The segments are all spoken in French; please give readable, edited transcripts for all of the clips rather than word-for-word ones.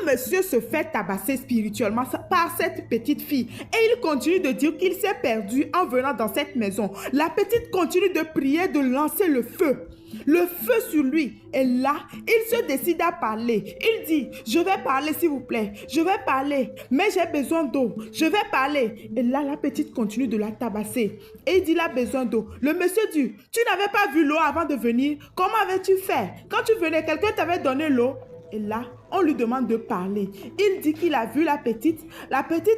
monsieur se fait tabasser spirituellement par cette petite fille et il continue de dire qu'il s'est perdu en venant dans cette maison. La petite continue de prier, de lancer le feu sur lui. Et là, il se décide à parler. Il dit, je vais parler s'il vous plaît, je vais parler, mais j'ai besoin d'eau, je vais parler. Et là, la petite continue de la tabasser. Et il dit, il a besoin d'eau. Le monsieur dit, tu n'avais pas vu l'eau avant de venir, comment avais-tu fait? Quand tu venais, quelqu'un t'avait donné l'eau? Et là, on lui demande de parler. Il dit qu'il a vu la petite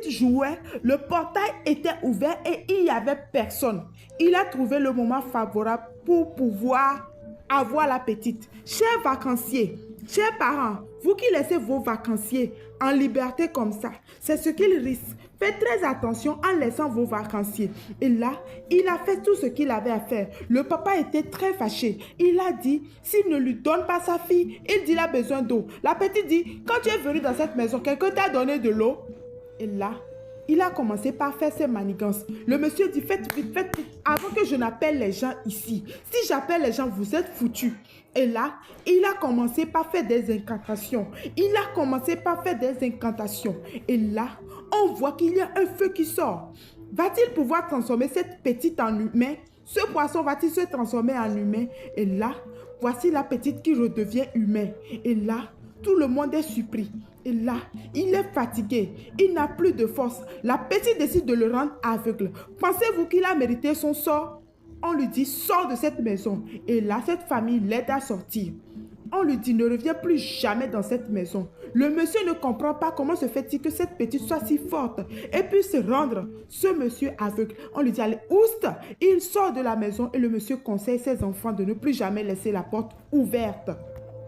jouait, le portail était ouvert et il n'y avait personne. Il a trouvé le moment favorable pour pouvoir avoir la petite. Chers vacanciers, chers parents, vous qui laissez vos vacanciers en liberté comme ça, c'est ce qu'ils risquent. Faites très attention en laissant vos vacanciers. Et là, il a fait tout ce qu'il avait à faire. Le papa était très fâché. Il a dit, s'il ne lui donne pas sa fille, il dit qu'il a besoin d'eau. La petite dit, quand tu es venu dans cette maison, quelqu'un t'a donné de l'eau? Et là, il a commencé par faire ses manigances. Le monsieur dit, faites vite, avant que je n'appelle les gens ici. Si j'appelle les gens, vous êtes foutus. Et là, il a commencé par faire des incantations. Et là, on voit qu'il y a un feu qui sort. Va-t-il pouvoir transformer cette petite en humain? Ce poisson va-t-il se transformer en humain? Et là, voici la petite qui redevient humain. Et là, tout le monde est surpris. Et là, il est fatigué. Il n'a plus de force. La petite décide de le rendre aveugle. Pensez-vous qu'il a mérité son sort? On lui dit, sors de cette maison. Et là, cette famille l'aide à sortir. On lui dit, ne reviens plus jamais dans cette maison. Le monsieur ne comprend pas comment se fait-il que cette petite soit si forte et puisse rendre ce monsieur aveugle. On lui dit, allez, oust! Il sort de la maison et le monsieur conseille ses enfants de ne plus jamais laisser la porte ouverte.